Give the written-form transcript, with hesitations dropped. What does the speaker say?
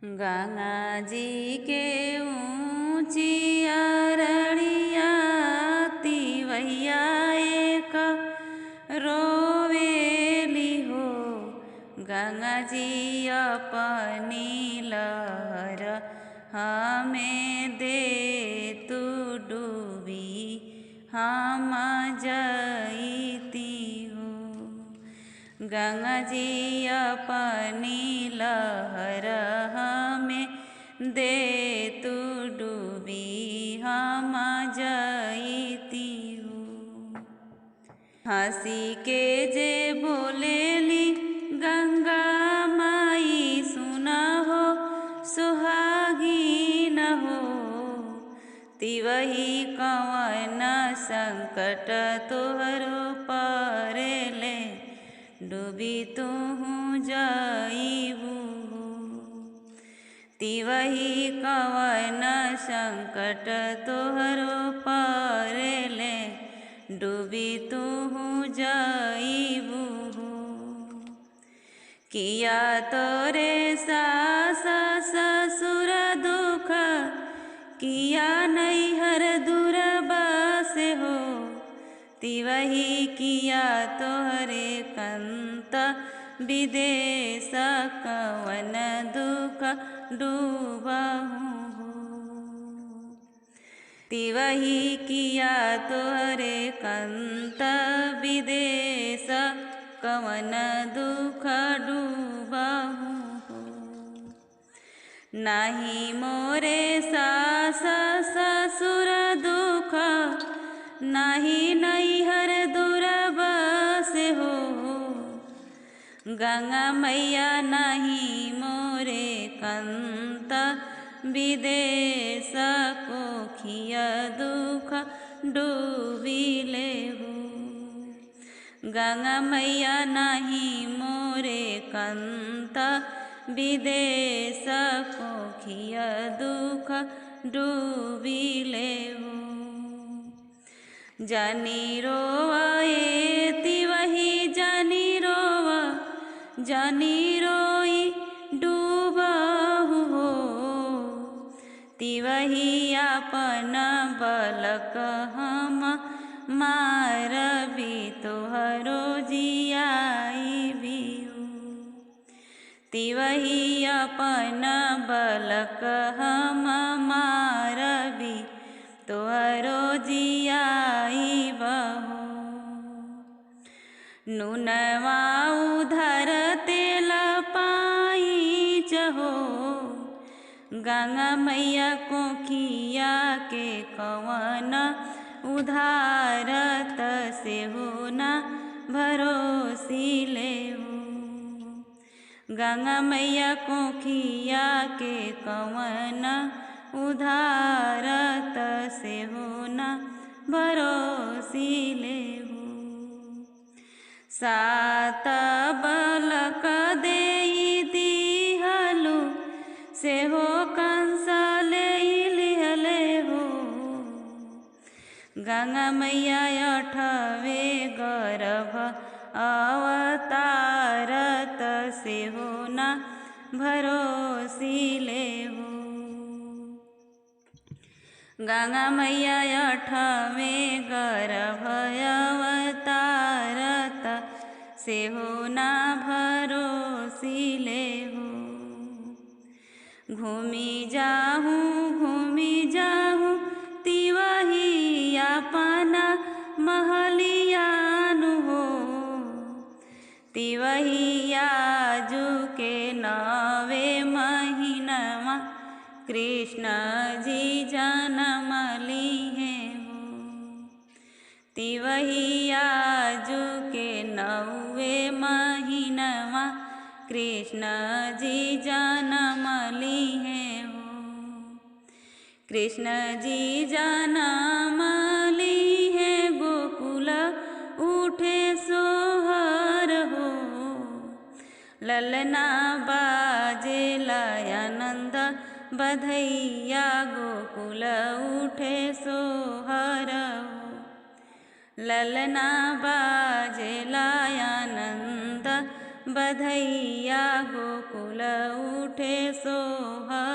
गंगा जी के ऊंची अरड़िया तिवैया एक रोवेली हो। गंगा जी अपनी लहर हमें दे तू डूबी हम जईती हो। गंगा जी अपनी लहर हमें दे तू डूबी हम जईती हो। हंसी के जे बोलेली गंगा माई सुना हो सुहागी न हो। तिवही कवन संकट तोहरो परेले डूबी तुहूँ जईबू। तिवही कवन संकट तोहरो परेले डूबी तुहूँ जईबू। किया तोरे सास ससुर दुख किया नैहर दूरबस हो। तिवही किया तोहरे कंत विदेश कवन दुख डूबहु हो। तिवही किया तोहरे कंत विदेश कवन दुख डूबहु हो। नाही मोरे सास ससुर दुख नाही नैहर दूरबस हो। गंगा मैया नहीं मोरे कंत विदेश कोखिया दुख डूबिले हो। गंगा मैया नहीं मोरे कंत विदेश कोखिया दुख डूबिले हो। जानी रोवा ए तिवही जानी रोवा जानी रोई डूबहु हो। तिवही अपन बलक हम मारबी तोहरो जियाई भी हो। तिवही अपन बलक हम मारबी तोहरो जियाई बहो। नुनवा उधर तेल पाई चहो। गंगा मैया कोखिया के कवन उधारत से हो न भरोसी ले हो। गंगा मैया कोखिया के कवन उधारत से हो न भरोसी ले हो। सात बलक देई दिहलु से हो कंस ले लिहले हो। गंगा मैया अठवे गर्भ अवतारत से हो न भरोसी ले हो। गंगा मैया अठवे गर्भ अवतारत से हो न भरोसी ले हो। घूमी जाहूँ तिवही अपना महलियानु हो। तिवही आजू के नवे महीनमा कृष्ण जी जन्म लिए हो। तिवही आजू के नवे महीनमा कृष्ण जी जन्म लिए हो। कृष्ण जी जन्म लिए गोकुल उठे सोहर हो। ललना बाजे आनंद बधैया गोकुल उठे सोहर हो। ललना बाजे आनंद बधैया गोकुल उठे सोहर।